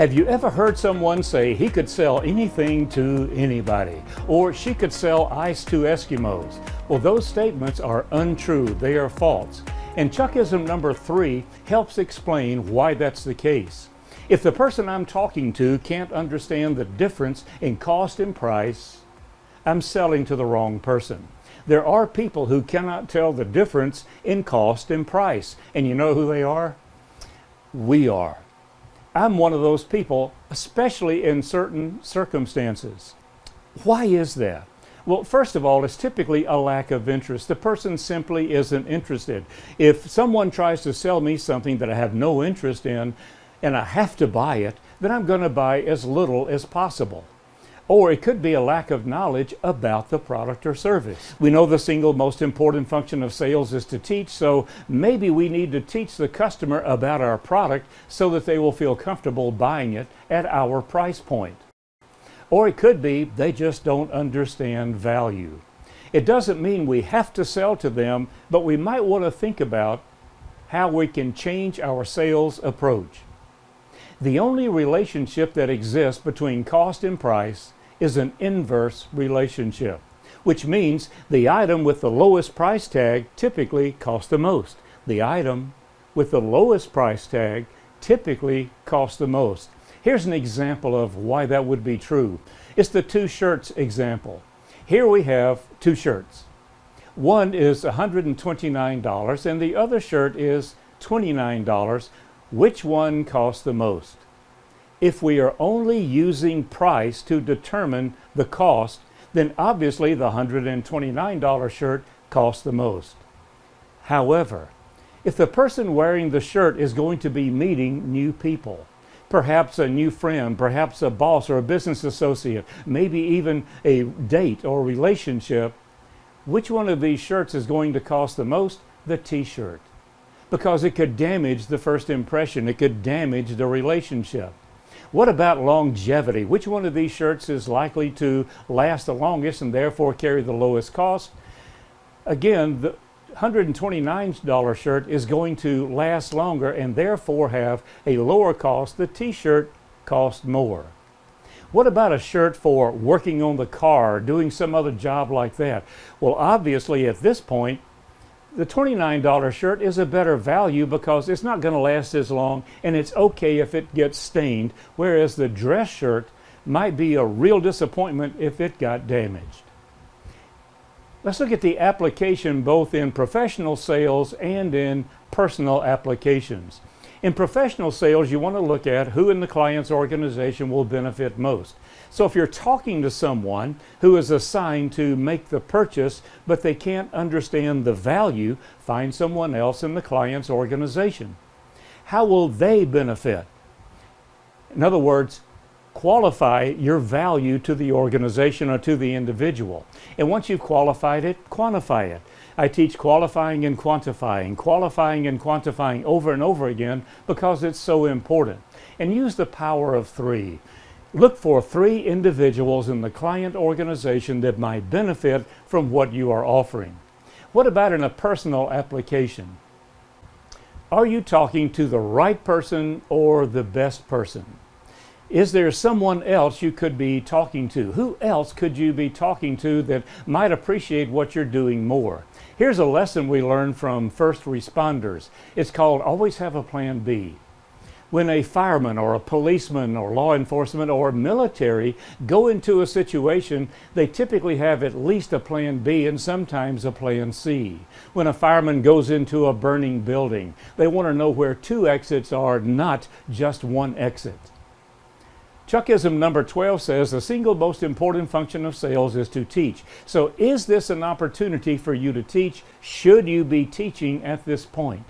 Have you ever heard someone say he could sell anything to anybody, or she could sell ice to Eskimos? Well, those statements are untrue. They are false. And Chuckism number 3 helps explain why that's the case. If the person I'm talking to can't understand the difference in cost and price, I'm selling to the wrong person. There are people who cannot tell the difference in cost and price. And you know who they are? We are. I'm one of those people, especially in certain circumstances. Why is that? Well, first of all, it's typically a lack of interest. The person simply isn't interested. If someone tries to sell me something that I have no interest in and I have to buy it, then I'm going to buy as little as possible. Or it could be a lack of knowledge about the product or service. We know the single most important function of sales is to teach, so maybe we need to teach the customer about our product so that they will feel comfortable buying it at our price point. Or it could be they just don't understand value. It doesn't mean we have to sell to them, but we might want to think about how we can change our sales approach. The only relationship that exists between cost and price is an inverse relationship, which means the item with the lowest price tag typically costs the most. The item with the lowest price tag typically costs the most. Here's an example of why that would be true. It's the 2 shirts example. Here we have 2 shirts. One is $129 and the other shirt is $29. Which one costs the most? If we are only using price to determine the cost, then obviously the $129 shirt costs the most. However, if the person wearing the shirt is going to be meeting new people, perhaps a new friend, perhaps a boss or a business associate, maybe even a date or relationship, which one of these shirts is going to cost the most? The t-shirt. Because it could damage the first impression. It could damage the relationship. What about longevity? Which one of these shirts is likely to last the longest and therefore carry the lowest cost? Again, the $129 shirt is going to last longer and therefore have a lower cost. The t-shirt costs more. What about a shirt for working on the car, doing some other job like that? Well, obviously at this point, the $29 shirt is a better value because it's not going to last as long and it's okay if it gets stained, whereas the dress shirt might be a real disappointment if it got damaged. Let's look at the application both in professional sales and in personal applications. In professional sales, you want to look at who in the client's organization will benefit most. So if you're talking to someone who is assigned to make the purchase, but they can't understand the value, find someone else in the client's organization. How will they benefit? In other words, qualify your value to the organization or to the individual. And once you've qualified it, quantify it. I teach qualifying and quantifying over and over again because it's so important. And use the power of 3. Look for 3 individuals in the client organization that might benefit from what you are offering. What about in a personal application? Are you talking to the right person or the best person? Is there someone else you could be talking to? Who else could you be talking to that might appreciate what you're doing more? Here's a lesson we learned from first responders. It's called always have a plan B. When a fireman or a policeman or law enforcement or military go into a situation, they typically have at least a plan B and sometimes a plan C. When a fireman goes into a burning building, they want to know where 2 exits are, not just 1 exit. Chuckism number 12 says the single most important function of sales is to teach. So is this an opportunity for you to teach? Should you be teaching at this point?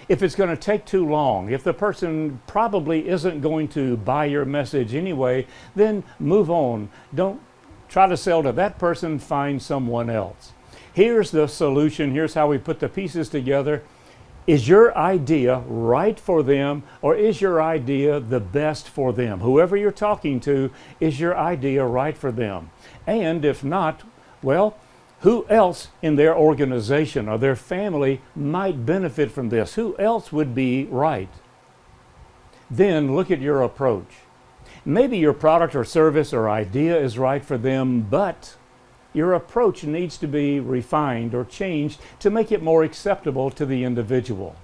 If it's going to take too long, if the person probably isn't going to buy your message anyway, then move on. Don't try to sell to that person, find someone else. Here's the solution. Here's how we put the pieces together. Is your idea right for them, or is your idea the best for them? Whoever you're talking to, is your idea right for them? And if not, well, who else in their organization or their family might benefit from this? Who else would be right? Then look at your approach. Maybe your product or service or idea is right for them, but your approach needs to be refined or changed to make it more acceptable to the individual.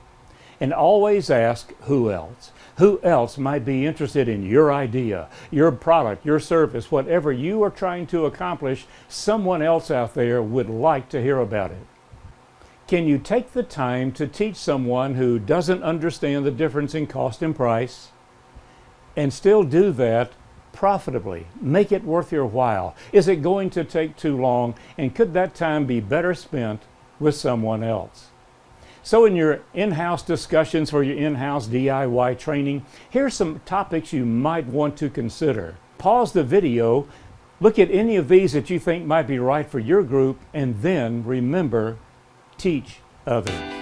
And always ask who else. Who else might be interested in your idea, your product, your service, whatever you are trying to accomplish, someone else out there would like to hear about it. Can you take the time to teach someone who doesn't understand the difference in cost and price and still do that profitably? Make it worth your while. Is it going to take too long? And could that time be better spent with someone else? So in your in-house discussions for your in-house DIY training, here's some topics you might want to consider. Pause the video, look at any of these that you think might be right for your group, and then remember, teach others.